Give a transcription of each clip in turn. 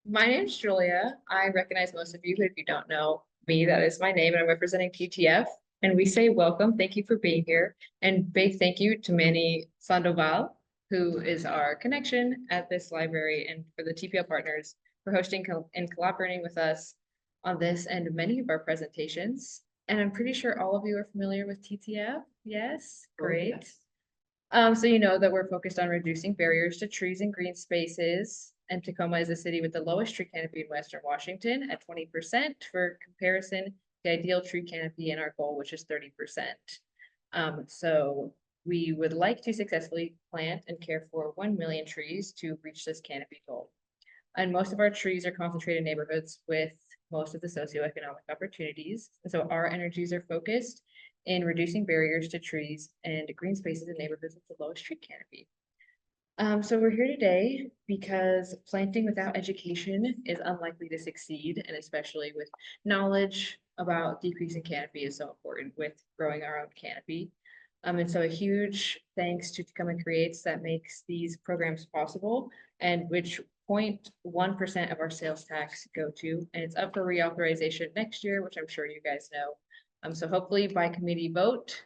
My name's Julia. I recognize most of you, but if you don't know me, that is my name, and I'm representing TTF. And we say welcome. Thank you for being here. And big thank you to Manny Sandoval, who is our connection at this library, and for the TPL partners for hosting and collaborating with us on this and many of our presentations. And I'm pretty sure all of you are familiar with TTF. Yes, great. Yes. So you know that we're focused on reducing barriers to trees and green spaces. And Tacoma is a city with the lowest tree canopy in Western Washington at 20%. For comparison, the ideal tree canopy in our goal, which is 30%. So we would like to successfully plant and care for 1 million trees to reach this canopy goal. And most of our trees are concentrated in neighborhoods with most of the socioeconomic opportunities. And so our energies are focused in reducing barriers to trees and green spaces in neighborhoods with the lowest tree canopy. So we're here today because planting without education is unlikely to succeed, and especially with knowledge about decreasing canopy is so important with growing our own canopy. And so a huge thanks to Tacoma Creates that makes these programs possible, and which 0.1% of our sales tax go to, and it's up for reauthorization next year, which I'm sure you guys know. So hopefully by committee vote,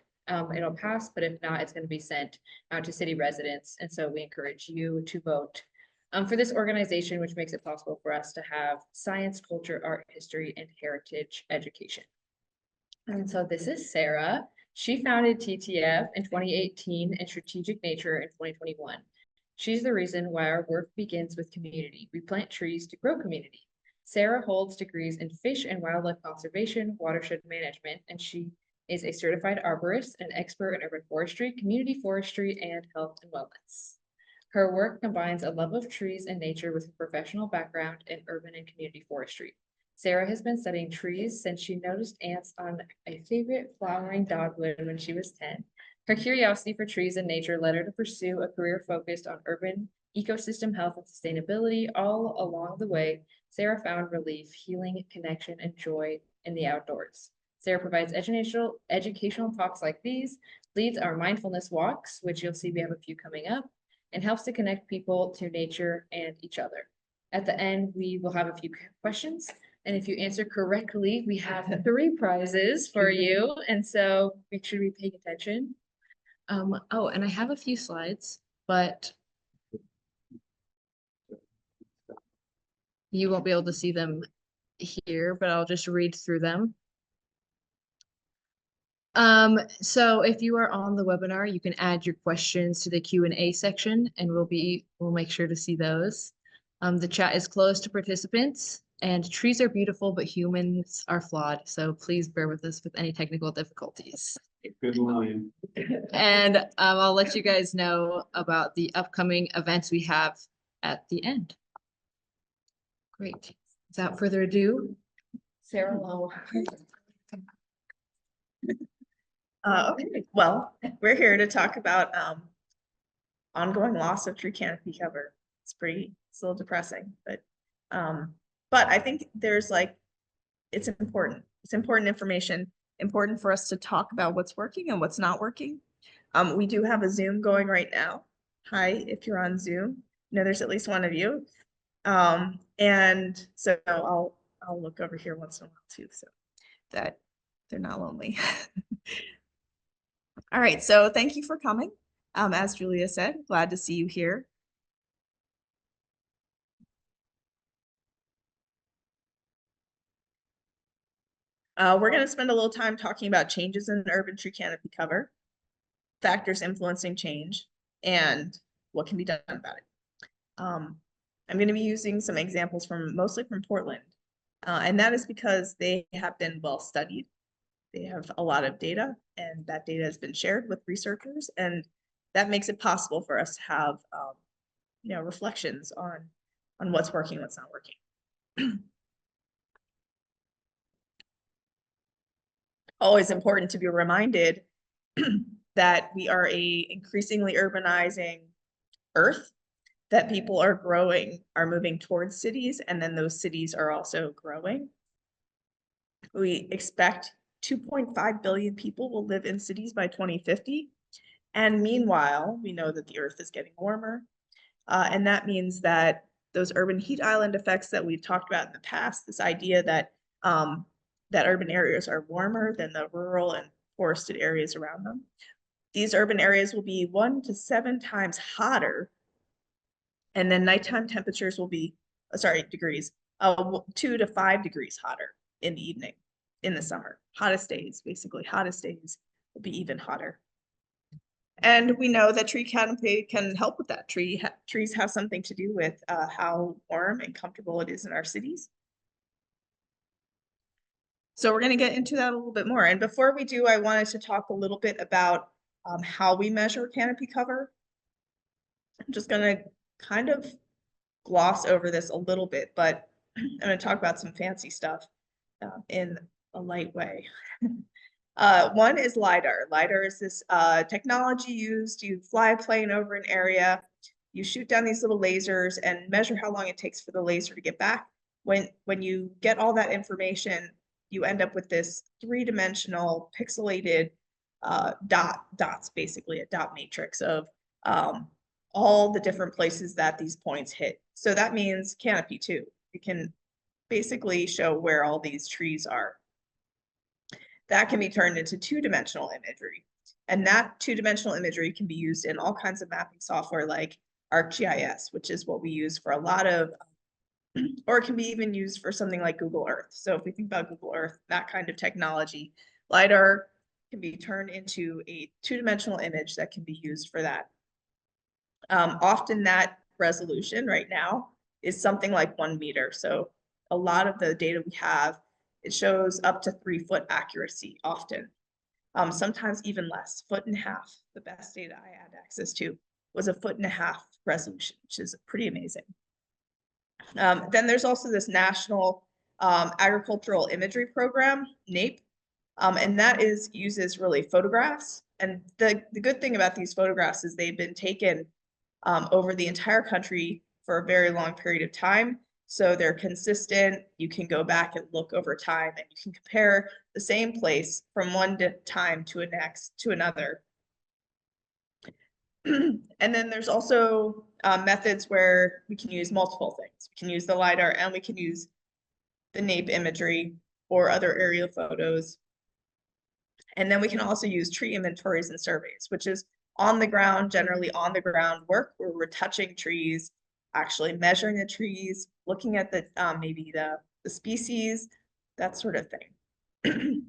it'll pass, but if not, it's going to be sent out to city residents. And so we encourage you to vote for this organization, which makes it possible for us to have science, culture, art, history, and heritage education. And so this is Sarah. She founded TTF in 2018 and Strategic Nature in 2021. She's the reason why our work begins with community. We plant trees to grow community. Sarah holds degrees in fish and wildlife conservation, watershed management, and she is a certified arborist and expert in urban forestry, community forestry, and health and wellness. Her work combines a love of trees and nature with a professional background in urban and community forestry. Sarah has been studying trees since she noticed ants on a favorite flowering dogwood when she was 10. Her curiosity for trees and nature led her to pursue a career focused on urban ecosystem health and sustainability. All along the way, Sarah found relief, healing, connection, and joy in the outdoors. Sarah provides educational talks like these, leads our mindfulness walks, which you'll see we have a few coming up, and helps to connect people to nature and each other. At the end, we will have a few questions. And if you answer correctly, we have 3 prizes for you. And so make sure we pay attention. Oh, and I have a few slides, but you won't be able to see them here, but I'll just read through them. So if you are on the webinar, you can add your questions to the Q&A section and we'll make sure to see those. The chat is closed to participants, and trees are beautiful, but humans are flawed. So please bear with us with any technical difficulties. Good line. And I'll let you guys know about the upcoming events we have at the end. Great. Without further ado, Sarah Lowe. Okay, well, we're here to talk about ongoing loss of tree canopy cover. It's a little depressing, but I think there's it's important. It's important information, important for us to talk about what's working and what's not working. We do have a Zoom going right now. Hi, if you're on Zoom, there's at least one of you. And so I'll look over here once in a while too, so that they're not lonely. All right, so thank you for coming. As Julia said, glad to see you here. We're going to spend a little time talking about changes in urban tree canopy cover, factors influencing change, and what can be done about it. I'm going to be using some examples mostly from Portland, and that is because they have been well studied. They have a lot of data, and that data has been shared with researchers, and that makes it possible for us to have reflections on what's working, what's not working. Always important to be reminded that we are a increasingly urbanizing Earth, that people are moving towards cities, and then those cities are also growing. We expect 2.5 billion people will live in cities by 2050. And meanwhile, we know that the Earth is getting warmer. And that means that those urban heat island effects that we've talked about in the past, this idea that that urban areas are warmer than the rural and forested areas around them. These urban areas will be 1 to 7 times hotter, and then nighttime temperatures will be, degrees, 2 to 5 degrees hotter in the evening in the summer. Hottest days will be even hotter. And we know that tree canopy can help with that. Trees have something to do with how warm and comfortable it is in our cities. So we're going to get into that a little bit more. And before we do, I wanted to talk a little bit about how we measure canopy cover. I'm just going to kind of gloss over this a little bit, but I'm going to talk about some fancy stuff in a light way. One is LiDAR. LiDAR is this technology used to fly a plane over an area. You shoot down these little lasers and measure how long it takes for the laser to get back. When you get all that information, you end up with this 3-dimensional pixelated dots, basically a dot matrix of all the different places that these points hit. So that means canopy too. You can basically show where all these trees are. That can be turned into 2-dimensional imagery. And that 2-dimensional imagery can be used in all kinds of mapping software like ArcGIS, which is what we use for a lot of, or it can be even used for something like Google Earth. So if we think about Google Earth, that kind of technology, LiDAR can be turned into a 2-dimensional image that can be used for that. Often that resolution right now is something like 1 meter. So a lot of the data we have, it shows up to 3-foot accuracy often. Sometimes even less, 1.5 feet. The best data I had access to was a 1.5 feet resolution, which is pretty amazing. Then there's also this National Agricultural Imagery Program, NAPE, and that uses really photographs. And the good thing about these photographs is they've been taken over the entire country for a very long period of time. So they're consistent. You can go back and look over time, and you can compare the same place from one time to another. And then there's also methods where we can use multiple things. We can use the LiDAR, and we can use the NAPE imagery or other aerial photos. And then we can also use tree inventories and surveys, which is on the ground, generally on the ground work where we're touching trees, actually measuring the trees, looking at the maybe the species, that sort of thing.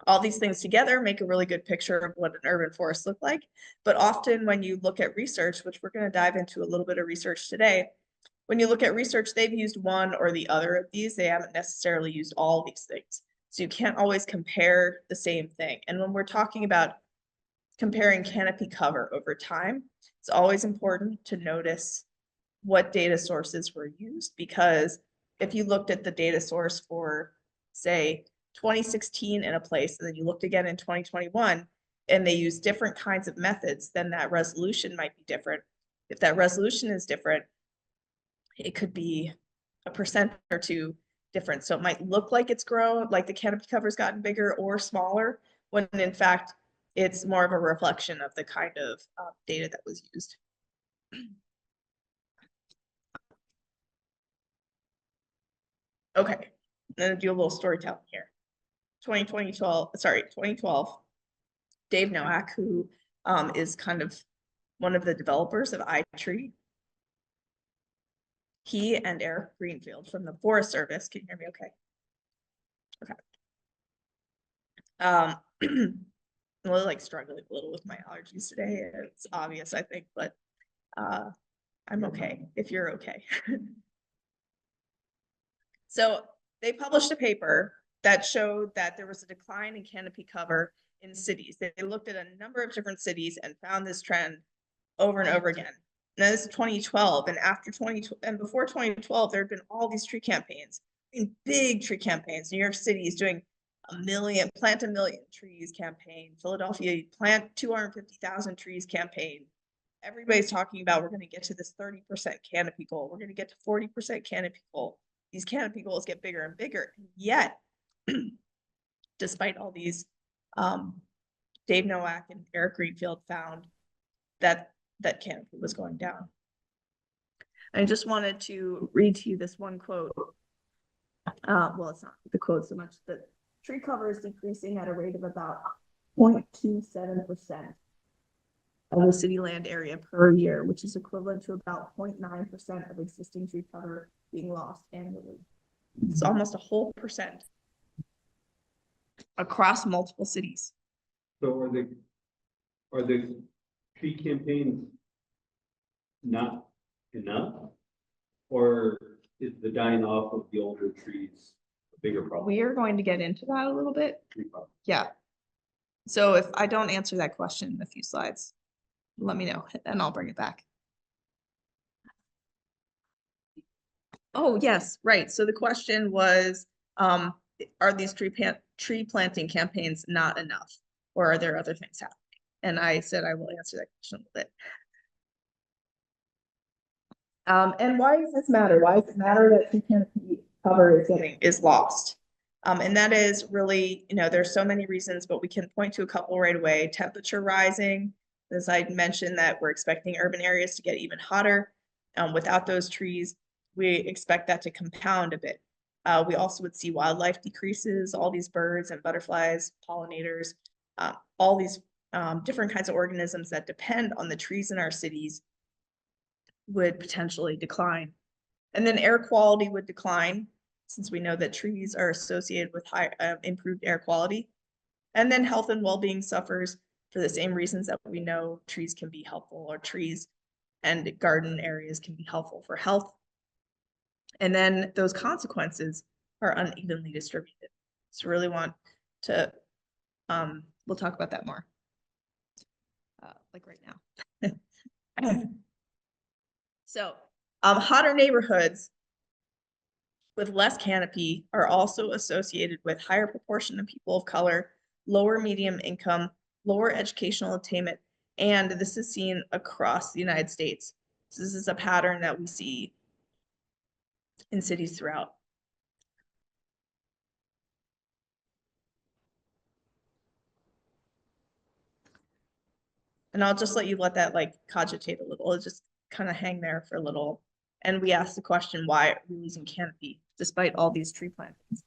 All these things together make a really good picture of what an urban forest looks like. But often when you look at research, which we're going to dive into a little bit of research today, when you look at research, they've used one or the other of these. They haven't necessarily used all these things. So you can't always compare the same thing. And when we're talking about comparing canopy cover over time, it's always important to notice what data sources were used, because if you looked at the data source for, say, 2016 in a place, and then you looked again in 2021, and they use different kinds of methods, then that resolution might be different. If that resolution is different, it could be a % or 2 different. So it might look like it's grown, like the canopy cover's gotten bigger or smaller, when in fact, it's more of a reflection of the kind of data that was used. Okay, I'm gonna do a little storytelling here. 2012, Dave Nowak, who is kind of one of the developers of iTree, he and Eric Greenfield from the Forest Service, can you hear me okay? Okay. I'm really like struggling a little with my allergies today. It's obvious, I think, but I'm okay if you're okay. So they published a paper that showed that there was a decline in canopy cover in cities. They looked at a number of different cities and found this trend over and over again. Now this is 2012, and before 2012, there had been all these tree campaigns, big tree campaigns. New York City is doing plant a million trees campaign. Philadelphia, plant 250,000 trees campaign. Everybody's talking about, we're going to get to this 30% canopy goal. We're going to get to 40% canopy goal. These canopy goals get bigger and bigger. And yet, despite all these, Dave Nowak and Eric Greenfield found that canopy was going down. I just wanted to read to you this one quote. Well, it's not the quote so much that tree cover is decreasing at a rate of about 0.27% of the city land area per year, which is equivalent to about 0.9% of existing tree cover being lost annually. It's almost a whole percent across multiple cities. So are the tree campaigns not enough? Or is the dying off of the older trees a bigger problem? We are going to get into that a little bit. Tree problem. Yeah. So if I don't answer that question in a few slides, let me know and I'll bring it back. Oh, yes, right. So the question was, are these tree planting campaigns not enough? Or are there other things happening? And I said I will answer that question a little bit. And why does this matter? Why does it matter that tree canopy cover is lost? And that is really, there's so many reasons, but we can point to a couple right away. Temperature rising, as I mentioned, that we're expecting urban areas to get even hotter. Without those trees, we expect that to compound a bit. We also would see wildlife decreases, all these birds and butterflies, pollinators, all these different kinds of organisms that depend on the trees in our cities would potentially decline. And then air quality would decline, since we know that trees are associated with high improved air quality. And then health and well-being suffers for the same reasons that we know trees can be helpful, or trees and garden areas can be helpful for health. And then those consequences are unevenly distributed. So really want to, we'll talk about that more, like right now. So hotter neighborhoods with less canopy are also associated with higher proportion of people of color, lower medium income, lower educational attainment, and this is seen across the United States. So this is a pattern that we see in cities throughout. And I'll just let that like cogitate a little. It'll just kind of hang there for a little. And we ask the question, why are we losing canopy despite all these tree plantings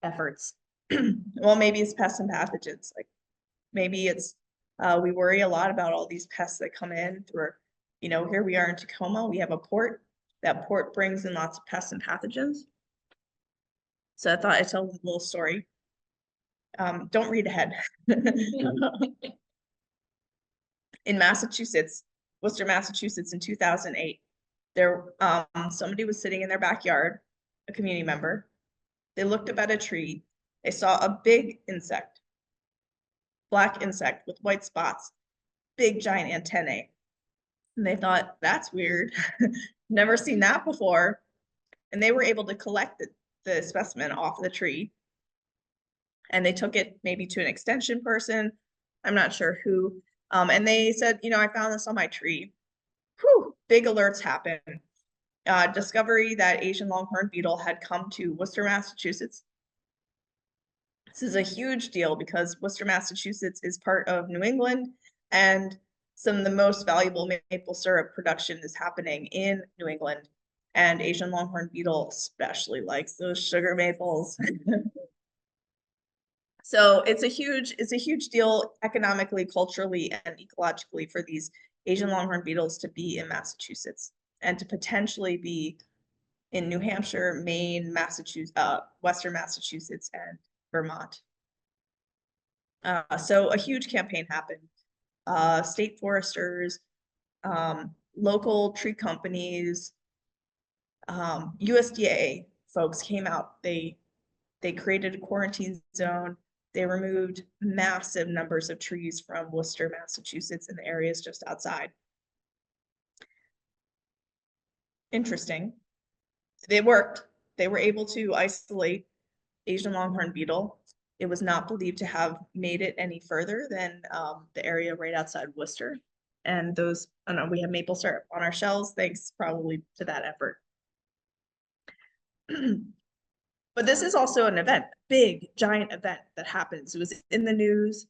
efforts? Well, maybe it's pests and pathogens. Like maybe it's, we worry a lot about all these pests that come in through, here we are in Tacoma, we have a port. That port brings in lots of pests and pathogens. So I thought I'd tell a little story. Don't read ahead. In Massachusetts, Worcester, Massachusetts in 2008, there somebody was sitting in their backyard, a community member. They looked up at a tree. They saw a big insect, black insect with white spots, big giant antennae. And they thought, that's weird. Never seen that before. And they were able to collect the specimen off the tree. And they took it maybe to an extension person. I'm not sure who. And they said, I found this on my tree. Whew, big alerts happened. Discovery that Asian longhorn beetle had come to Worcester, Massachusetts. This is a huge deal because Worcester, Massachusetts is part of New England, and some of the most valuable maple syrup production is happening in New England. And Asian longhorn beetle especially likes those sugar maples. So it's a huge deal economically, culturally, and ecologically for these Asian longhorn beetles to be in Massachusetts and to potentially be in New Hampshire, Maine, Massachusetts, Western Massachusetts, and Vermont. So a huge campaign happened. State foresters, local tree companies, USDA folks came out. They created a quarantine zone. They removed massive numbers of trees from Worcester, Massachusetts, and the areas just outside. Interesting. They worked. They were able to isolate Asian longhorn beetle. It was not believed to have made it any further than the area right outside Worcester. And those, I don't know, we have maple syrup on our shelves, thanks probably to that effort. But this is also an event, big, giant event that happens. It was in the news.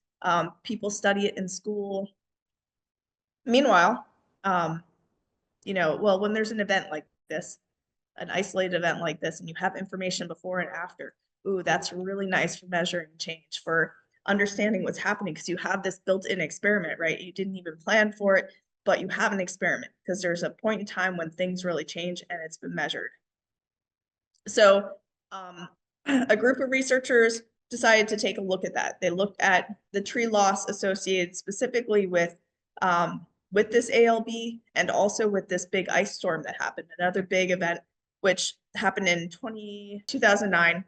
People study it in school. Meanwhile, well, when there's an event like this, an isolated event like this, and you have information before and after, ooh, that's really nice for measuring change, for understanding what's happening, because you have this built-in experiment, right? You didn't even plan for it, but you have an experiment because there's a point in time when things really change and it's been measured. So a group of researchers decided to take a look at that. They looked at the tree loss associated specifically with this ALB and also with this big ice storm that happened, another big event, which happened in 2009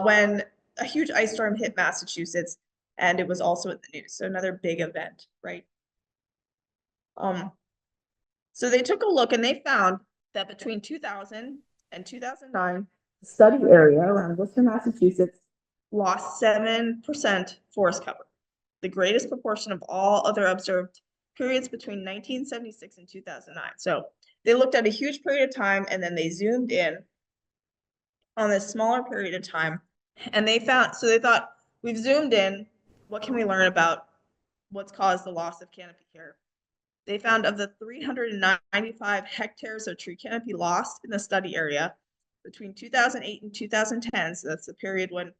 when a huge ice storm hit Massachusetts, and it was also in the news. So another big event, right? So they took a look and they found that between 2000 and 2009, the study area around Worcester, Massachusetts lost 7% forest cover, the greatest proportion of all other observed periods between 1976 and 2009. So they looked at a huge period of time and then they zoomed in on this smaller period of time, and they thought, we've zoomed in, what can we learn about what's caused the loss of canopy here? They found of the 395 hectares of tree canopy lost in the study area between 2008 and 2010, so that's the period when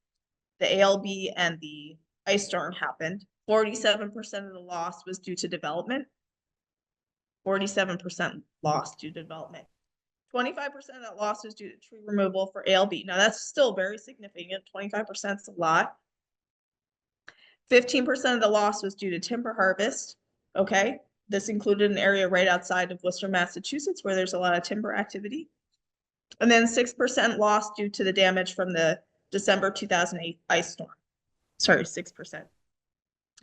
the ALB and the ice storm happened, 47% of the loss was due to development. 47% loss due to development. 25% of that loss was due to tree removal for ALB. Now that's still very significant. 25% is a lot. 15% of the loss was due to timber harvest. Okay. This included an area right outside of Worcester, Massachusetts, where there's a lot of timber activity. And then 6% lost due to the damage from the December 2008 ice storm. Sorry, 6%.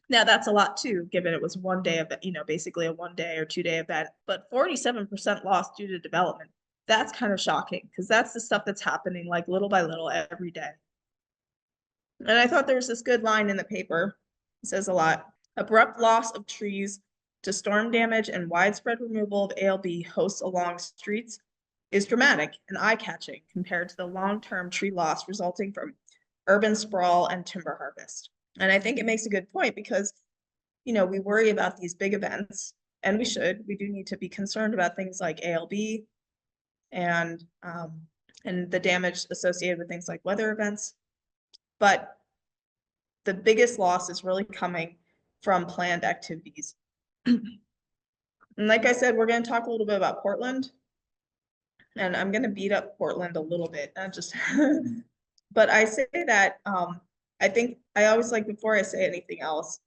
Now that's a lot too, given it was one day of, basically a 1 day or 2 day event, but 47% lost due to development. That's kind of shocking because that's the stuff that's happening like little by little every day. And I thought there was this good line in the paper. It says a lot. Abrupt loss of trees to storm damage and widespread removal of ALB hosts along streets is dramatic and eye-catching compared to the long-term tree loss resulting from urban sprawl and timber harvest. And I think it makes a good point because, we worry about these big events, and we do need to be concerned about things like ALB and the damage associated with things like weather events. But the biggest loss is really coming from planned activities. And like I said, we're going to talk a little bit about Portland. And I'm going to beat up Portland a little bit, not just, but I say that I think I always like, before I say anything else,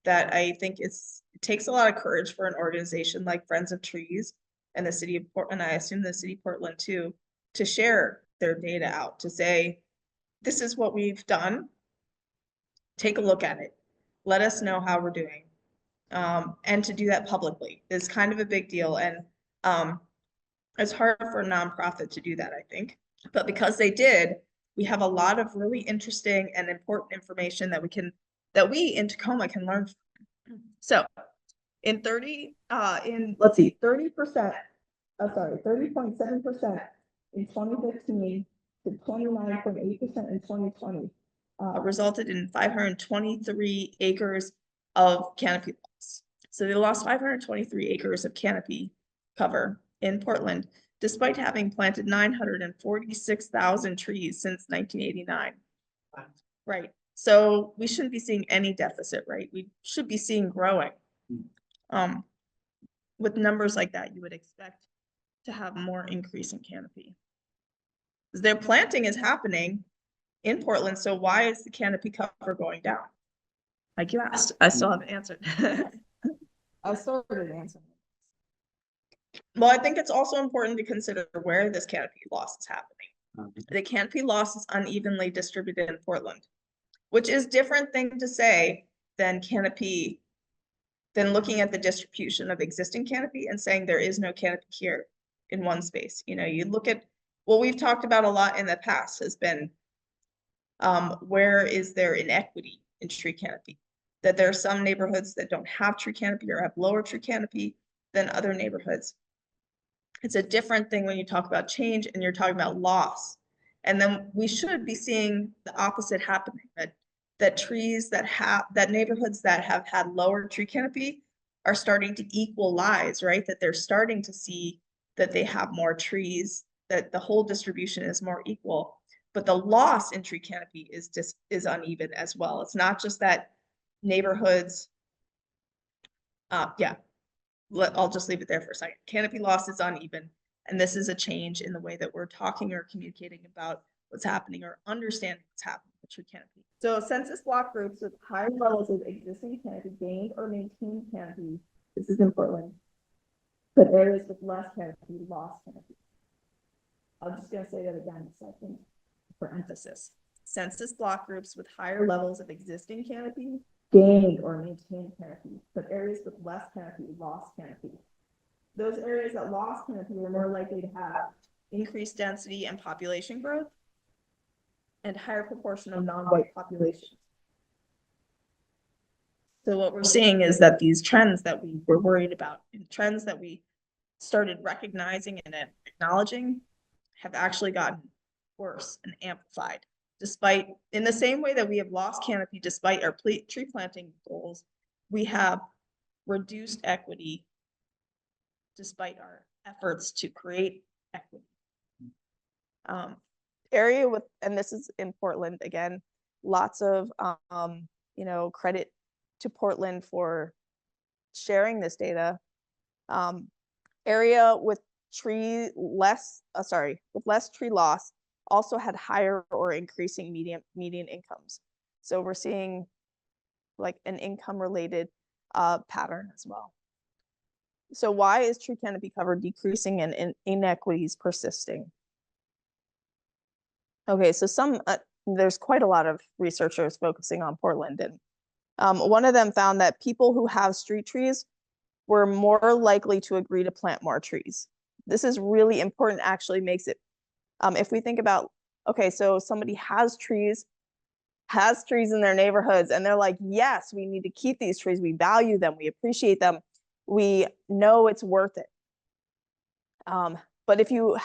that I think it takes a lot of courage for an organization like Friends of Trees and the city of Portland, I assume the city of Portland too, to share their data out, to say, this is what we've done. Take a look at it. Let us know how we're doing. And to do that publicly is kind of a big deal. And it's hard for a nonprofit to do that, I think. But because they did, we have a lot of really interesting and important information that we in Tacoma can learn from. So in 30.7% in 2015 to 29.8% in 2020 resulted in 523 acres of canopy loss. So they lost 523 acres of canopy cover in Portland, despite having planted 946,000 trees since 1989. Right. So we shouldn't be seeing any deficit, right? We should be seeing growing. With numbers like that, you would expect to have more increase in canopy. Their planting is happening in Portland, so why is the canopy cover going down? Like you asked, I still haven't answered. I started answering. Well, I think it's also important to consider where this canopy loss is happening. The canopy loss is unevenly distributed in Portland, which is different thing to say than looking at the distribution of existing canopy and saying there is no canopy here in one space. You look at what we've talked about a lot in the past has been where is there inequity in tree canopy? That there are some neighborhoods that don't have tree canopy or have lower tree canopy than other neighborhoods. It's a different thing when you talk about change and you're talking about loss. And then we should be seeing the opposite happening, that neighborhoods that have had lower tree canopy are starting to equalize, right? That they're starting to see that they have more trees, that the whole distribution is more equal. But the loss in tree canopy is uneven as well. It's not just that neighborhoods. Yeah, I'll just leave it there for a second. Canopy loss is uneven, and this is a change in the way that we're talking or communicating about what's happening or understanding what's happening with tree canopy. So census block groups with higher levels of existing canopy gained or maintained canopy. This is in Portland. But areas with less canopy lost canopy. I'm just going to say that again a second for emphasis. Census block groups with higher levels of existing canopy gained or maintained canopy, but areas with less canopy lost canopy. Those areas that lost canopy were more likely to have increased density and population growth and higher proportion of non-white populations. So what we're seeing is that these trends that we were worried about, and trends that we started recognizing and acknowledging, have actually gotten worse and amplified. Despite, in the same way that we have lost canopy despite our tree planting goals, we have reduced equity despite our efforts to create equity. Area with, and this is in Portland again, lots of credit to Portland for sharing this data. Area with less tree loss also had higher or increasing median incomes. So we're seeing like an income related pattern as well. So why is tree canopy cover decreasing and inequities persisting? Okay, so there's quite a lot of researchers focusing on Portland, and one of them found that people who have street trees were more likely to agree to plant more trees. This is really important, actually makes it, if we think about, okay, so somebody has trees in their neighborhoods, and they're like, yes, we need to keep these trees, we value them, we appreciate them, we know it's worth it. But if you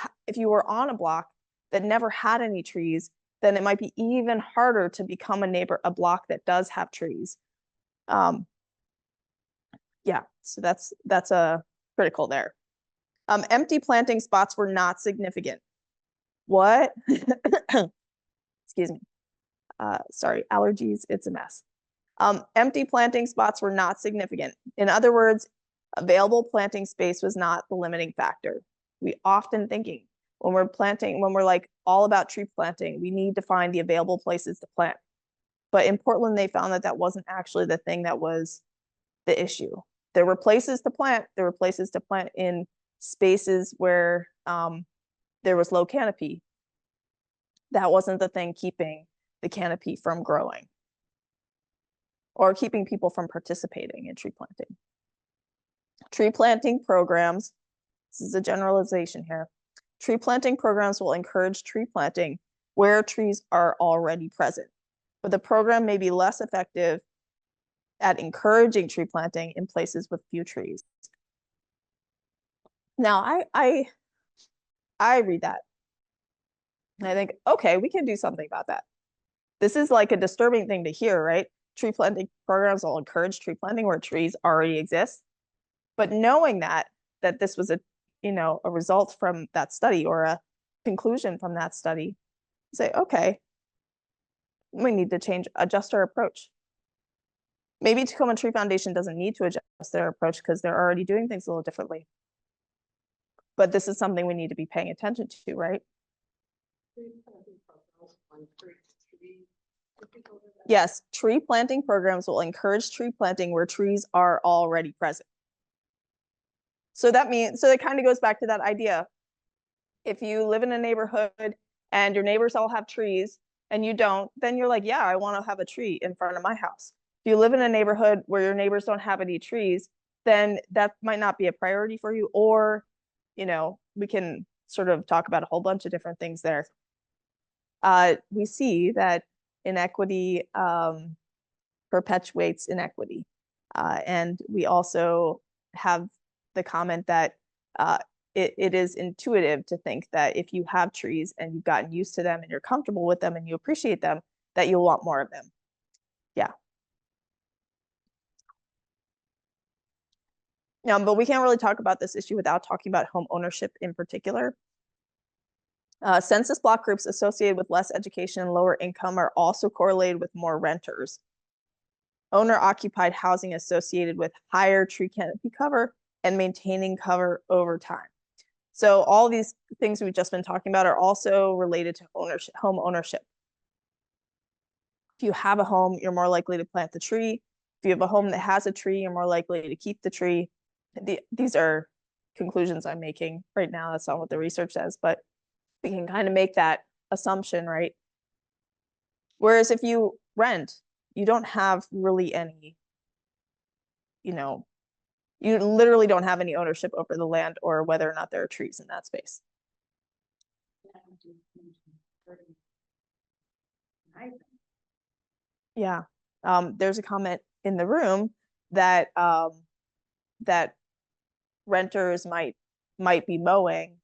were on a block that never had any trees, then it might be even harder to become a block that does have trees. Yeah, so that's a critical there. Empty planting spots were not significant. What? Excuse me. Sorry, allergies, it's a mess. Empty planting spots were not significant. In other words, available planting space was not the limiting factor. We often thinking when we're like all about tree planting, we need to find the available places to plant. But in Portland, they found that wasn't actually the thing that was the issue. There were places to plant. There were places to plant in spaces where there was low canopy. That wasn't the thing keeping the canopy from growing or keeping people from participating in tree planting. Tree planting programs, this is a generalization here. Tree planting programs will encourage tree planting where trees are already present, but the program may be less effective at encouraging tree planting in places with few trees. Now, I read that and I think, okay, we can do something about that. This is like a disturbing thing to hear, right? Tree planting programs will encourage tree planting where trees already exist. But knowing that this was a result from that study or a conclusion from that study, say, okay, we need to adjust our approach. Maybe Tacoma Tree Foundation doesn't need to adjust their approach because they're already doing things a little differently. But this is something we need to be paying attention to, right? Yes, tree planting programs will encourage tree planting where trees are already present. So it kind of goes back to that idea. If you live in a neighborhood and your neighbors all have trees and you don't, then you're like, yeah, I want to have a tree in front of my house. If you live in a neighborhood where your neighbors don't have any trees, then that might not be a priority for you. Or, we can sort of talk about a whole bunch of different things there. We see that inequity perpetuates inequity. And we also have the comment that it is intuitive to think that if you have trees and you've gotten used to them and you're comfortable with them and you appreciate them, that you'll want more of them. Yeah. But we can't really talk about this issue without talking about home ownership in particular. Census block groups associated with less education and lower income are also correlated with more renters. Owner-occupied housing associated with higher tree canopy cover and maintaining cover over time. So all these things we've just been talking about are also related to ownership, home ownership. If you have a home, you're more likely to plant the tree. If you have a home that has a tree, you're more likely to keep the tree. These are conclusions I'm making right now. That's not what the research says, but we can kind of make that assumption, right? Whereas if you rent, you don't have really any, you literally don't have any ownership over the land or whether or not there are trees in that space. Yeah. There's a comment in the room that that renters might be mowing,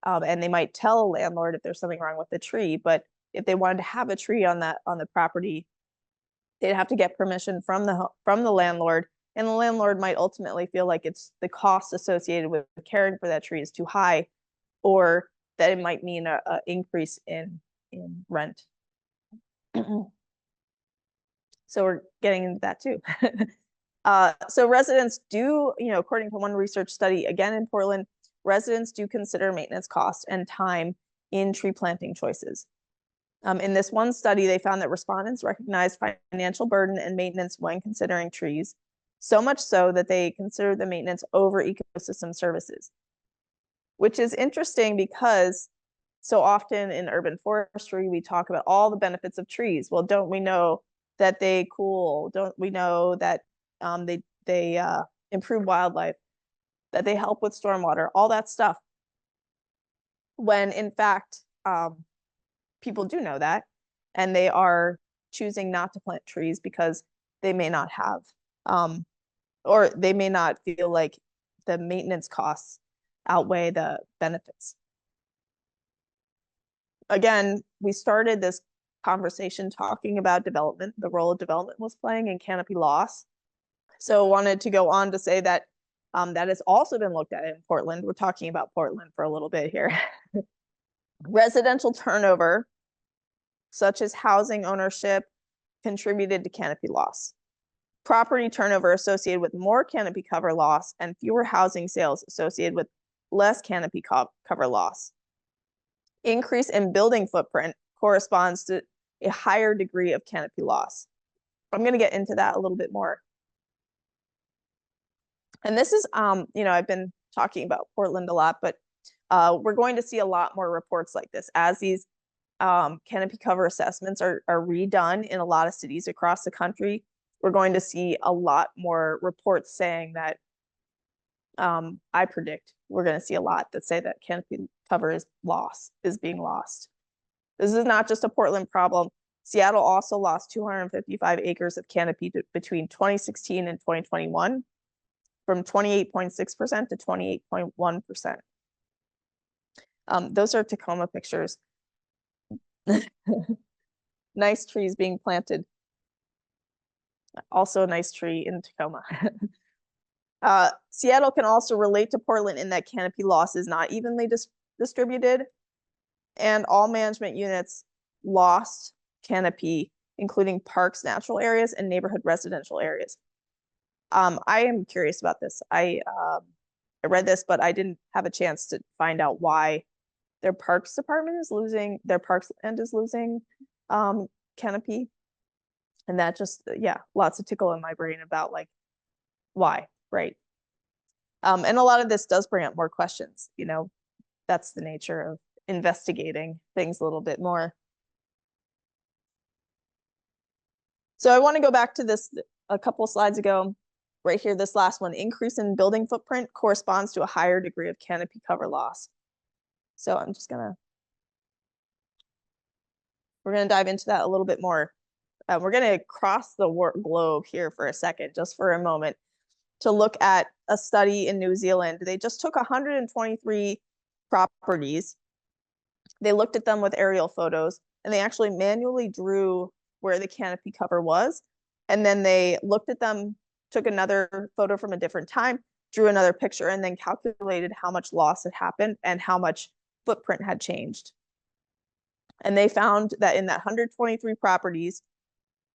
and they might tell a landlord if there's something wrong with the tree, but if they wanted to have a tree on the property, they'd have to get permission from the landlord, and the landlord might ultimately feel like it's the cost associated with caring for that tree is too high, or that it might mean a increase in rent. So we're getting into that too. So residents do, according to one research study, again in Portland, residents do consider maintenance costs and time in tree planting choices. In this one study, they found that respondents recognized financial burden and maintenance when considering trees, so much so that they consider the maintenance over ecosystem services, which is interesting because so often in urban forestry, we talk about all the benefits of trees. Well, don't we know that they cool? Don't we know that they improve wildlife, that they help with stormwater, all that stuff? When in fact, people do know that, and they are choosing not to plant trees because they may not have, or they may not feel like the maintenance costs outweigh the benefits. Again, we started this conversation talking about development, the role development was playing in canopy loss. So wanted to go on to say that that has also been looked at in Portland. We're talking about Portland for a little bit here. Residential turnover, such as housing ownership, contributed to canopy loss. Property turnover associated with more canopy cover loss and fewer housing sales associated with less canopy cover loss. Increase in building footprint corresponds to a higher degree of canopy loss. I'm going to get into that a little bit more. And this is, I've been talking about Portland a lot, but we're going to see a lot more reports like this as these canopy cover assessments are redone in a lot of cities across the country. We're going to see a lot more reports saying that, I predict we're going to see a lot that say that canopy cover is being lost. This is not just a Portland problem. Seattle also lost 255 acres of canopy between 2016 and 2021, from 28.6% to 28.1%. Those are Tacoma pictures. Nice trees being planted. Also a nice tree in Tacoma. Seattle can also relate to Portland in that canopy loss is not evenly distributed, and all management units lost canopy, including parks, natural areas, and neighborhood residential areas. I am curious about this. I read this, but I didn't have a chance to find out why their parks department is losing, their parks land is losing canopy. And that just, lots of tickle in my brain about like, why, right? And a lot of this does bring up more questions, that's the nature of investigating things a little bit more. So I want to go back to this a couple of slides ago, right here, this last one. Increase in building footprint corresponds to a higher degree of canopy cover loss. So I'm just we're gonna dive into that a little bit more. We're gonna cross the globe here for a second, just for a moment, to look at a study in New Zealand. They just took 123 properties. They looked at them with aerial photos, and they actually manually drew where the canopy cover was. And then they looked at them, took another photo from a different time, drew another picture and then calculated how much loss had happened and how much footprint had changed. And they found that in that 123 properties,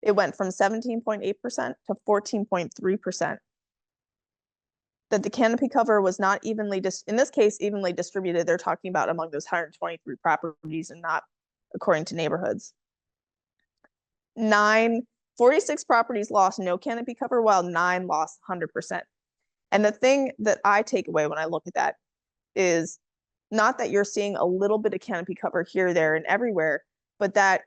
it went from 17.8% to 14.3%. That the canopy cover was not evenly, in this case, evenly distributed. They're talking about among those 123 properties and not according to neighborhoods. 46 properties lost no canopy cover, while 9 lost 100%. And the thing that I take away when I look at that is not that you're seeing a little bit of canopy cover here, there, and everywhere, but that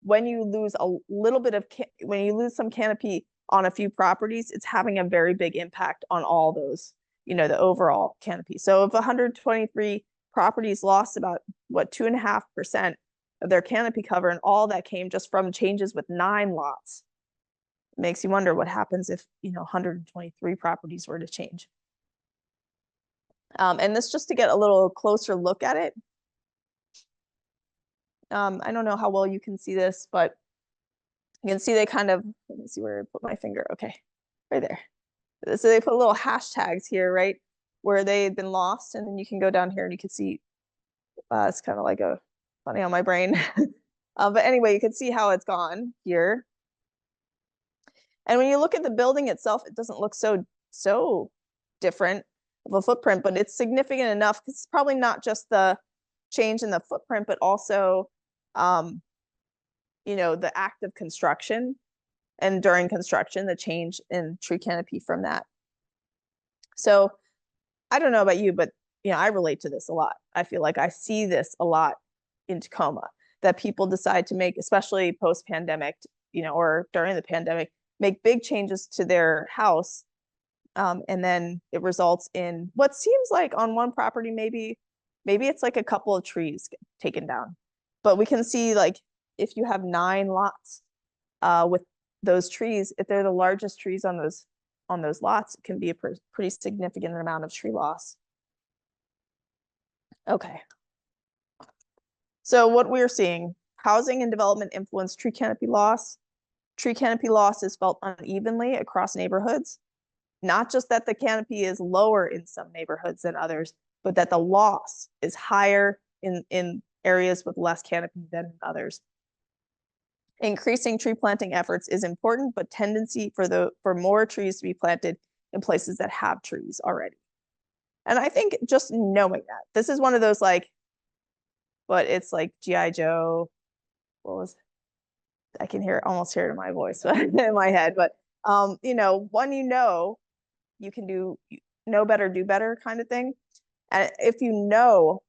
when you lose a little bit of, when you lose some canopy on a few properties, it's having a very big impact on all those, you know, the overall canopy. So if 123 properties lost about, what, 2.5% of their canopy cover, and all that came just from changes with 9 lots, it makes you wonder what happens if, you know, 123 properties were to change. And this just to get a little closer look at it. I don't know how well you can see this, but you can see they kind of, let me see where I put my finger. Okay, right there. So they put little hashtags here, right, where they've been lost. And then you can go down here and you can see, it's kind of like a funny on my brain. But anyway, you can see how it's gone here. And when you look at the building itself, it doesn't look so different of a footprint, but it's significant enough because it's probably not just the change in the footprint, but also, you know, the act of construction, and during construction, the change in tree canopy from that. So I don't know about you, but you know, I relate to this a lot. I feel like I see this a lot in Tacoma, that people decide to make, especially post-pandemic, you know, or during the pandemic, make big changes to their house. And then it results in what seems like on one property, maybe it's like a couple of trees taken down. But we can see, like, if you have 9 lots with those trees, if they're the largest trees on those lots, it can be a pretty significant amount of tree loss. Okay. So what we're seeing, housing and development influence tree canopy loss. Tree canopy loss is felt unevenly across neighborhoods. Not just that the canopy is lower in some neighborhoods than others, but that the loss is higher in areas with less canopy than in others. Increasing tree planting efforts is important, but tendency for more trees to be planted in places that have trees already. And I think just knowing that, this is one of those, like, but it's like G.I. Joe, what was it? I can almost hear it in my voice, in my head, but you know, when you know, you can know better, do better kind of thing. And if you know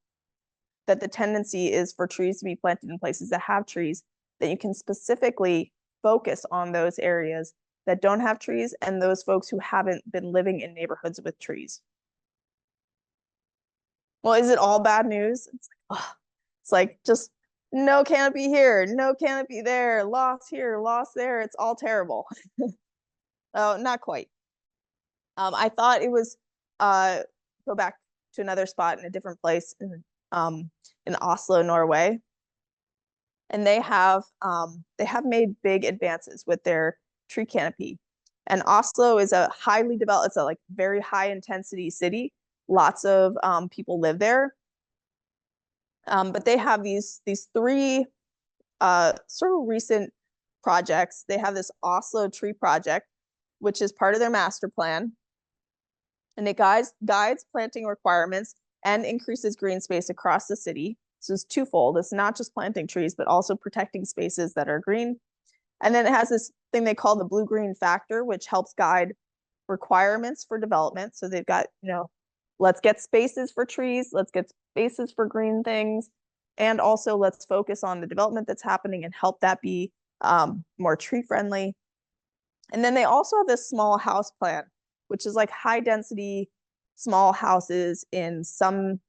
that the tendency is for trees to be planted in places that have trees, then you can specifically focus on those areas that don't have trees and those folks who haven't been living in neighborhoods with trees. Well, is it all bad news? It's like just no canopy here, no canopy there, loss here, loss there. It's all terrible. Oh, not quite. I thought it was go back to another spot in a different place in Oslo, Norway. And they have made big advances with their tree canopy. And Oslo is a highly developed, it's a like very high intensity city. Lots of people live there. But they have these 3 sort of recent projects. They have this Oslo tree project, which is part of their master plan. And it guides planting requirements and increases green space across the city. So it's twofold. It's not just planting trees, but also protecting spaces that are green. And then it has this thing they call the blue-green factor, which helps guide requirements for development. So they've got, you know, let's get spaces for trees, let's get spaces for green things, and also let's focus on the development that's happening and help that be more tree friendly. And then they also have this small house plan, which is like high density small houses in some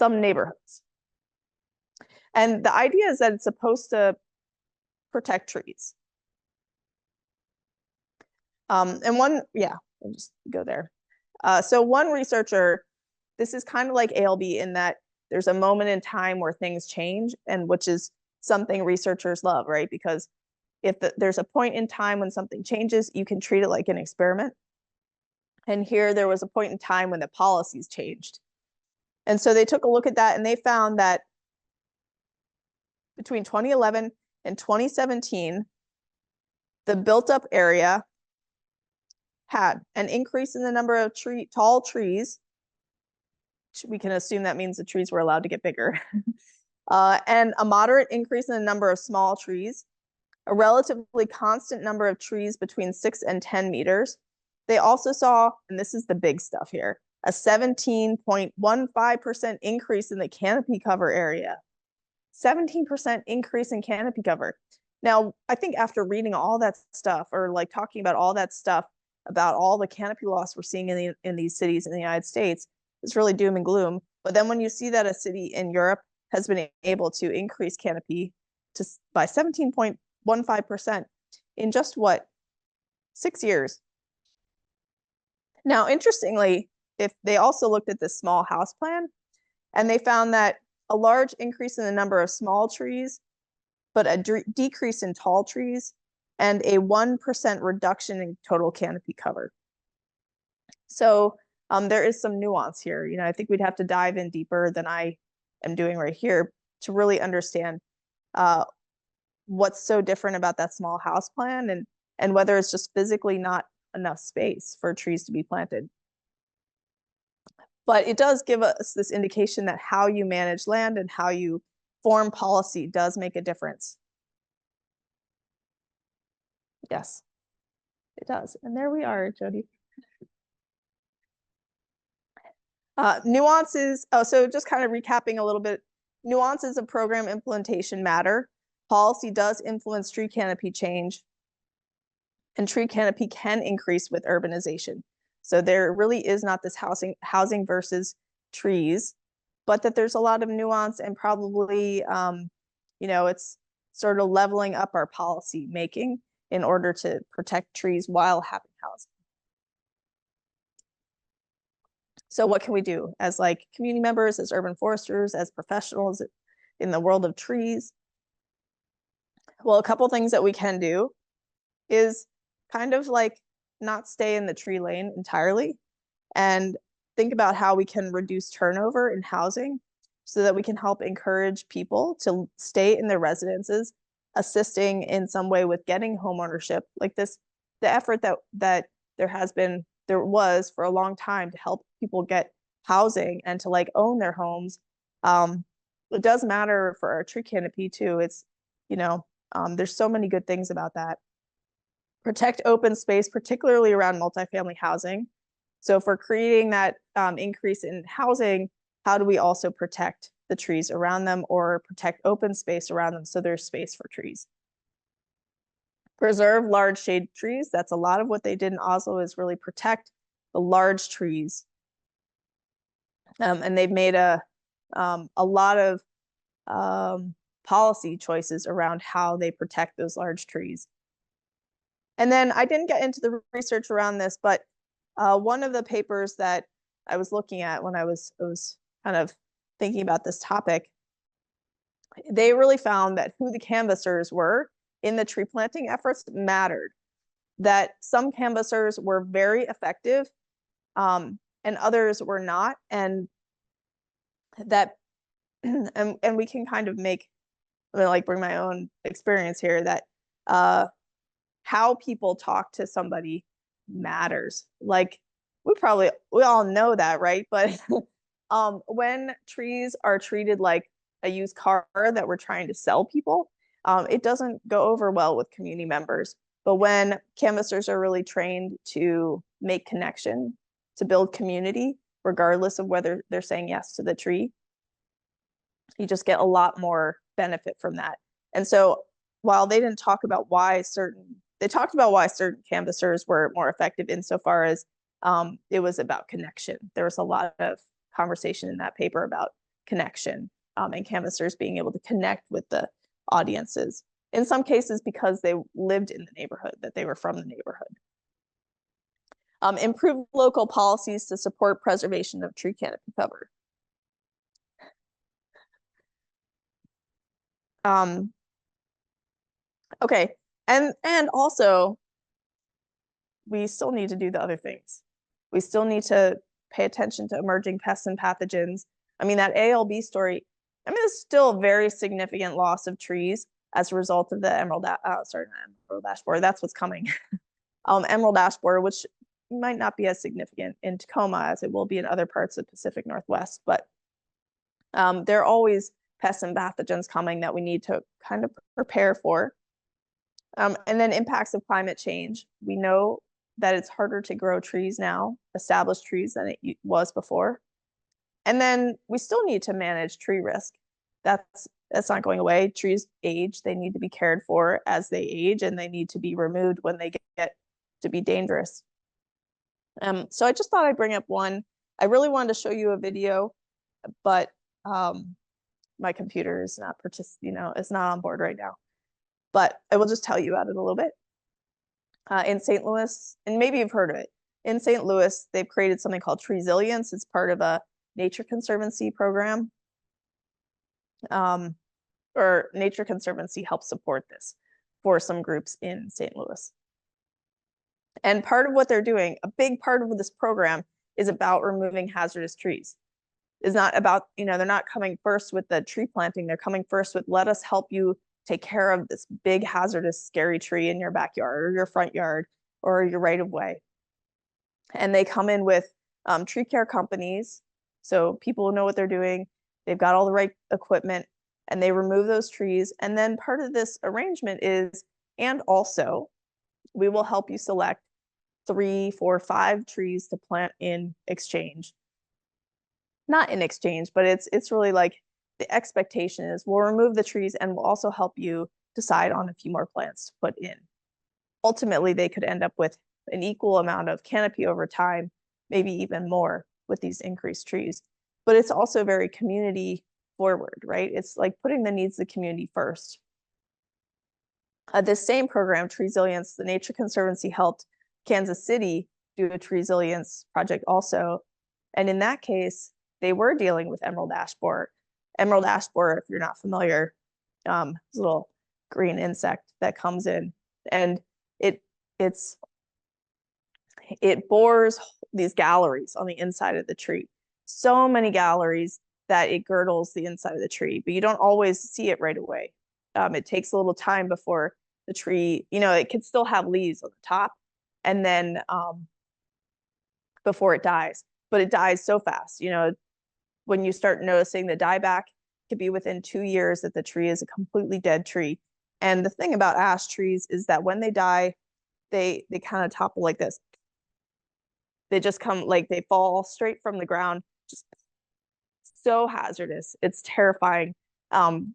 neighborhoods. And the idea is that it's supposed to protect trees. And one, yeah, I'll just go there. So one researcher, this is kind of like ALB in that there's a moment in time where things change, and which is something researchers love, right? Because if there's a point in time when something changes, you can treat it like an experiment. And here there was a point in time when the policies changed. And so they took a look at that and they found that between 2011 and 2017, the built up area had an increase in the number of tall trees. We can assume that means the trees were allowed to get bigger. And a moderate increase in the number of small trees, a relatively constant number of trees between 6 and 10 meters. They also saw, and this is the big stuff here, a 17.15% increase in the canopy cover area. 17% increase in canopy cover. Now, I think after reading all that stuff, or like talking about all that stuff about all the canopy loss we're seeing in these cities in the United States, it's really doom and gloom. But then when you see that a city in Europe has been able to increase canopy by 17.15% in just what, 6 years. Now, interestingly, if they also looked at this small house plan, and they found that a large increase in the number of small trees, but a decrease in tall trees, and a 1% reduction in total canopy cover. So there is some nuance here. You know, I think we'd have to dive in deeper than I am doing right here to really understand what's so different about that small house plan, and whether it's just physically not enough space for trees to be planted. But it does give us this indication that how you manage land and how you form policy does make a difference. Yes, it does. And there we are, Jody. Nuances, so just kind of recapping a little bit, nuances of program implementation matter. Policy does influence tree canopy change, and tree canopy can increase with urbanization. So there really is not this housing versus trees, but that there's a lot of nuance, and probably, you know, it's sort of leveling up our policy making in order to protect trees while having housing. So what can we do as like community members, as urban foresters, as professionals in the world of trees? Well, a couple things that we can do is kind of like not stay in the tree lane entirely, and think about how we can reduce turnover in housing so that we can help encourage people to stay in their residences, assisting in some way with getting homeownership. Like this, the effort that there was for a long time to help people get housing and to like own their homes. It does matter for our tree canopy too. It's, you know, there's so many good things about that. Protect open space, particularly around multifamily housing. So if we're creating that increase in housing, how do we also protect the trees around them, or protect open space around them so there's space for trees? Preserve large shade trees. That's a lot of what they did in Oslo, is really protect the large trees. And they've made a lot of policy choices around how they protect those large trees. And then I didn't get into the research around this, but one of the papers that I was looking at when I was kind of thinking about this topic, they really found that who the canvassers were in the tree planting efforts mattered. That some canvassers were very effective, and others were not, and that and we can kind of make, I mean, like bring my own experience here, that how people talk to somebody matters. Like we all know that, right? But when trees are treated like a used car that we're trying to sell people, it doesn't go over well with community members. But when canvassers are really trained to make connection, to build community, regardless of whether they're saying yes to the tree, you just get a lot more benefit from that. And so while they didn't talk about they talked about why certain canvassers were more effective insofar as it was about connection. There was a lot of conversation in that paper about connection, and canvassers being able to connect with the audiences. In some cases, because they lived in the neighborhood, that they were from the neighborhood. Improve local policies to support preservation of tree canopy cover. Okay, and also we still need to do the other things. We still need to pay attention to emerging pests and pathogens. I mean, that ALB story, I mean, it's still a very significant loss of trees as a result of the emerald ash borer. That's what's coming. Emerald ash borer, which might not be as significant in Tacoma as it will be in other parts of the Pacific Northwest, but there are always pests and pathogens coming that we need to kind of prepare for. And then impacts of climate change. We know that it's harder to grow trees now, established trees, than it was before. And then we still need to manage tree risk. That's not going away. Trees age, they need to be cared for as they age, and they need to be removed when they get to be dangerous. So I just thought I'd bring up one. I really wanted to show you a video, but my computer is not it's not on board right now. But I will just tell you about it a little bit. In St. Louis, and maybe you've heard of it. In St. Louis, they've created something called Treesilience. It's part of a Nature Conservancy program. Or Nature Conservancy helps support this for some groups in St. Louis. And part of what they're doing, a big part of this program, is about removing hazardous trees. It's not about, they're not coming first with the tree planting. They're coming first with, let us help you take care of this big hazardous scary tree in your backyard or your front yard or your right of way. And they come in with tree care companies. So people know what they're doing. They've got all the right equipment and they remove those trees. And then part of this arrangement is, and also we will help you select 3, 4, 5 trees to plant in exchange. Not in exchange, but it's really like the expectation is we'll remove the trees and we'll also help you decide on a few more plants to put in. Ultimately, they could end up with an equal amount of canopy over time, maybe even more with these increased trees. But it's also very community forward, right? It's like putting the needs of the community first. This same program, Treesilience, the Nature Conservancy helped Kansas City do a Treesilience project also. And in that case, they were dealing with emerald ash borer. Emerald ash borer, if you're not familiar, is a little green insect that comes in and it bores these galleries on the inside of the tree. So many galleries that it girdles the inside of the tree, but you don't always see it right away. It takes a little time before the tree, it can still have leaves on the top and then before it dies, but it dies so fast. When you start noticing the dieback, it could be within 2 years that the tree is a completely dead tree. And the thing about ash trees is that when they die, they kind of topple like this. They just come like they fall straight from the ground, just so hazardous. It's terrifying. And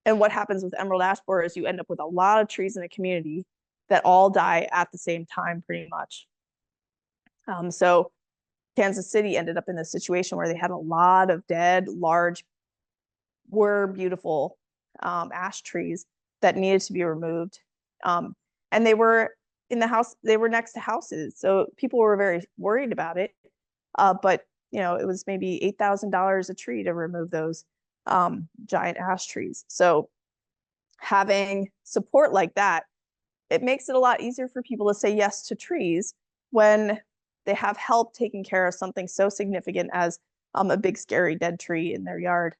what happens with emerald ash borer is you end up with a lot of trees in a community that all die at the same time, pretty much. So Kansas City ended up in this situation where they had a lot of dead, large, beautiful ash trees that needed to be removed. And they were in the house, they were next to houses. So people were very worried about it. But it was maybe $8,000 a tree to remove those giant ash trees. So having support like that, it makes it a lot easier for people to say yes to trees when they have help taking care of something so significant as a big scary dead tree in their yard.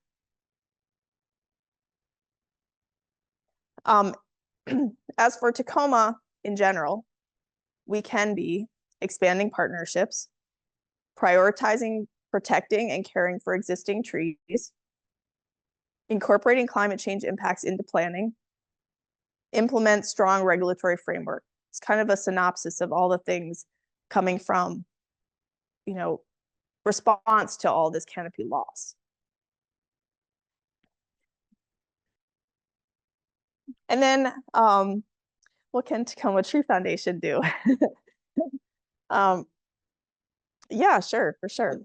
As for Tacoma in general, we can be expanding partnerships, prioritizing, protecting, and caring for existing trees, incorporating climate change impacts into planning, implement strong regulatory framework. It's kind of a synopsis of all the things coming from, response to all this canopy loss. And then, what can Tacoma Tree Foundation do? Yeah, sure, for sure.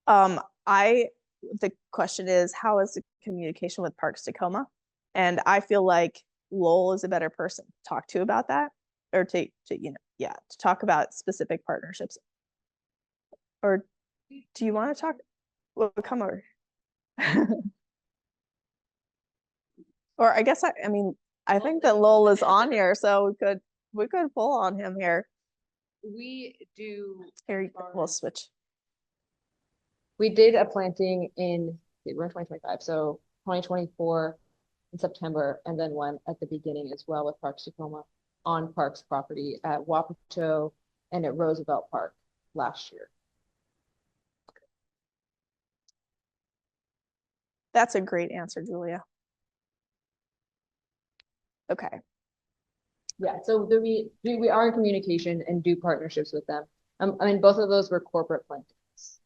The question is, how is the communication with Parks Tacoma? And I feel like Lowell is a better person to talk to about that, or to talk about specific partnerships. Or do you want to talk? Well, come over. Or I guess I mean I think that Lowell is on here, so we could pull on him here. we do. Here, far we'll as- switch. We did a planting we're in 2025, so 2024 in September, and then one at the beginning as well with Parks Tacoma on Parks property at Wapato and at Roosevelt Park last year. That's a great answer, Julia. Okay. Yeah, so we are in communication and do partnerships with them. I mean, both of those were corporate plantings.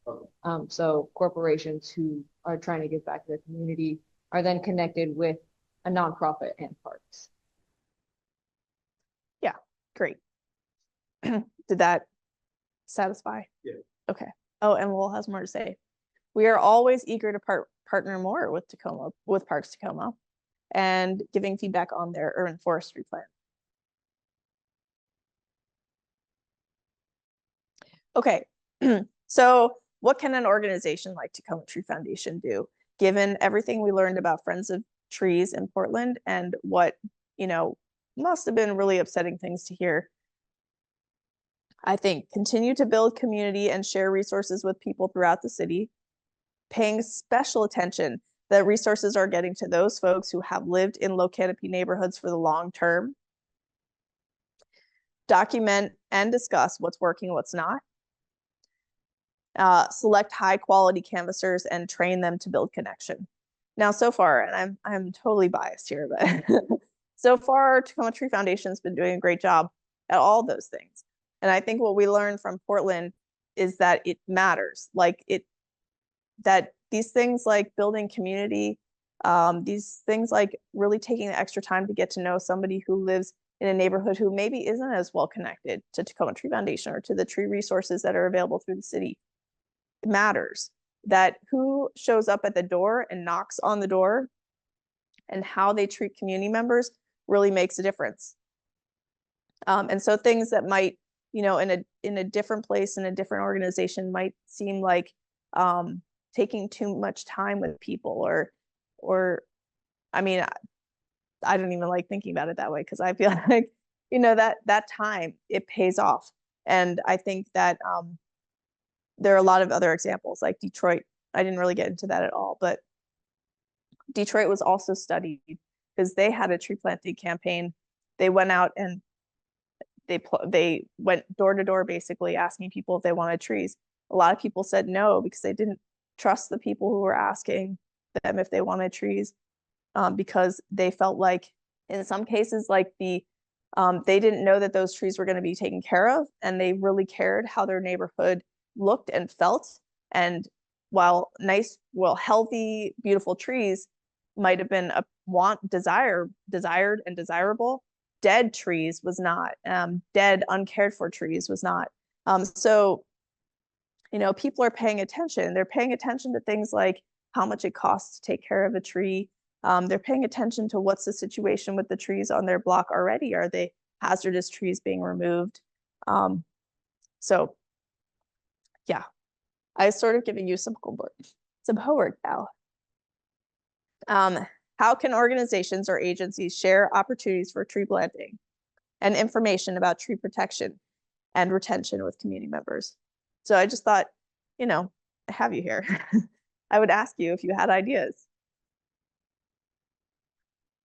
Okay. So corporations who are trying to give back to their community are then connected with a nonprofit and parks. Great. Did that satisfy? Yeah. Okay. Oh, and Lowell has more to say. We are always eager to partner more with Parks Tacoma, and giving feedback on their urban forestry plan. Okay, so what can an organization like Tacoma Tree Foundation do, given everything we learned about Friends of Trees in Portland and what, must have been really upsetting things to hear? I think continue to build community and share resources with people throughout the city, paying special attention that resources are getting to those folks who have lived in low canopy neighborhoods for the long term. Document and discuss what's working and what's not. Select high quality canvassers and train them to build connection. Now, so far, and I'm totally biased here, but so far, Tacoma Tree Foundation's been doing a great job at all those things. And I think what we learned from Portland is that it matters. That these things like building community, these things like really taking the extra time to get to know somebody who lives in a neighborhood who maybe isn't as well connected to Tacoma Tree Foundation or to the tree resources that are available through the city. It matters. That who shows up at the door and knocks on the door and how they treat community members really makes a difference. And so things that might, in a different place, in a different organization might seem like taking too much time with people or I mean, I don't even like thinking about it that way because I feel like, that time, it pays off. And I think that there are a lot of other examples like Detroit. I didn't really get into that at all, but Detroit was also studied because they had a tree planting campaign. They went out and they went door to door, basically asking people if they wanted trees. A lot of people said no because they didn't trust the people who were asking them if they wanted trees, because they felt like in some cases, like they didn't know that those trees were going to be taken care of, and they really cared how their neighborhood looked and felt. And while healthy, beautiful trees might have been desired and desirable, dead trees was not. Dead, uncared for trees was not. So, people are paying attention. They're paying attention to things like how much it costs to take care of a tree. They're paying attention to what's the situation with the trees on their block already. Are they hazardous trees being removed? So yeah, I've sort of given you some homework now. How can organizations or agencies share opportunities for tree planting and information about tree protection and retention with community members? So I just thought, I have you here. I would ask you if you had ideas.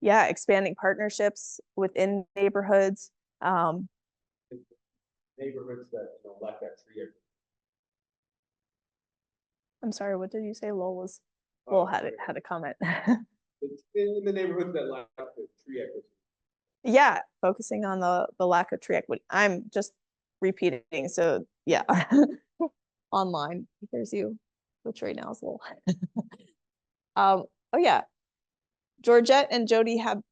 Yeah, expanding partnerships within neighborhoods. Neighborhoods that lack that tree. I'm sorry, what did you say? Lowell had a comment. It's in the neighborhoods that lack the tree equity. Yeah, focusing on the lack of tree equity. I'm just repeating. So yeah, online. Here's you, which right now is Lowell. Oh yeah, Georgette and Jody have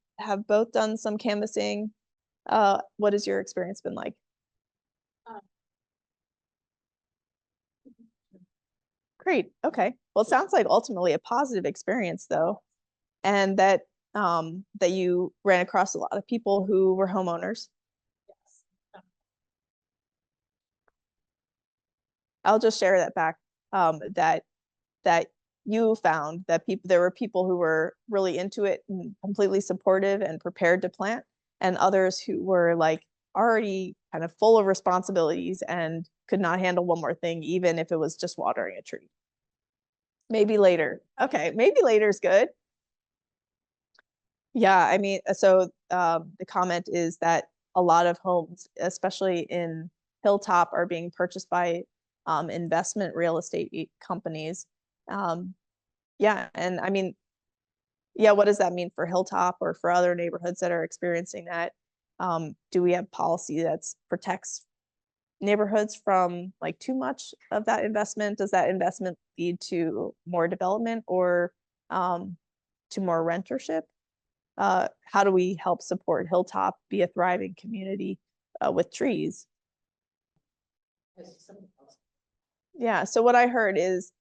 both done some canvassing. What has your experience been like? Great. Okay. Well, it sounds like ultimately a positive experience though, and that you ran across a lot of people who were homeowners. Yes. I'll just share that back, that you found that there were people who were really into it and completely supportive and prepared to plant, and others who were like already kind of full of responsibilities and could not handle one more thing, even if it was just watering a tree. Maybe later. Okay, maybe later is good. Yeah, I mean, so the comment is that a lot of homes, especially in Hilltop, are being purchased by investment real estate companies. Yeah, and I mean, yeah, what does that mean for Hilltop or for other neighborhoods that are experiencing that? Do we have policy that protects neighborhoods from like too much of that investment? Does that investment lead to more development or to more rentership? How do we help support Hilltop be a thriving community with trees? Yeah, so what I heard is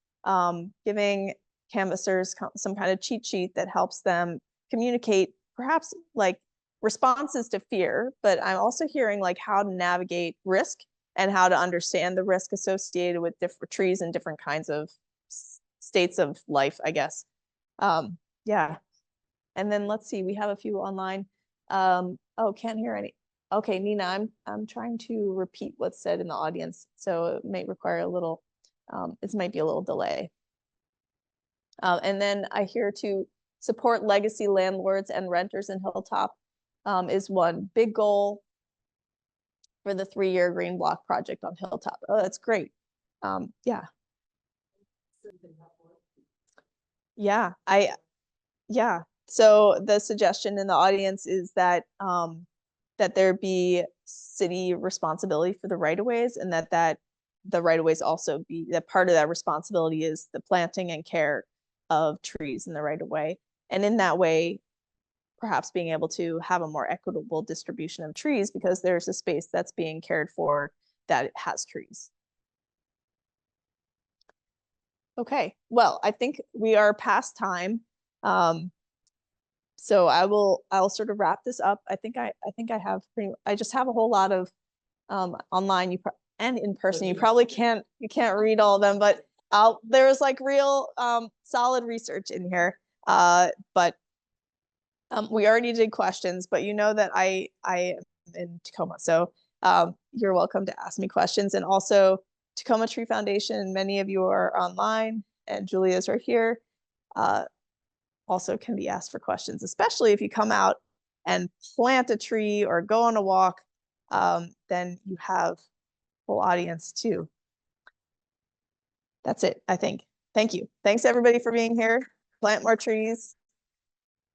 giving canvassers some kind of cheat sheet that helps them communicate perhaps like responses to fear, but I'm also hearing like how to navigate risk and how to understand the risk associated with different trees and different kinds of states of life, I guess. Yeah. And then let's see, we have a few online. Oh, can't hear any. Okay, Nina, I'm trying to repeat what's said in the audience, so it may require a little, this might be a little delay. And then I hear to support legacy landlords and renters in Hilltop is one big goal for the 3-year green block project on Hilltop. Oh, that's great. Yeah. Yeah. So the suggestion in the audience is that that there be city responsibility for the right-of-ways, and that the right-of-ways also be that part of that responsibility is the planting and care of trees in the right-of-way. And in that way, perhaps being able to have a more equitable distribution of trees because there's a space that's being cared for that has trees. Okay, well, I think we are past time. So I'll sort of wrap this up. I think I just have a whole lot of online and in person. You probably can't read all of them, but there's like real solid research in here. But we already did questions, but you know that I am in Tacoma, so you're welcome to ask me questions. And also Tacoma Tree Foundation, many of you are online, and Julia's right here. Also can be asked for questions, especially if you come out and plant a tree or go on a walk, then you have full audience too. That's it, I think. Thank you. Thanks everybody for being here. Plant more trees.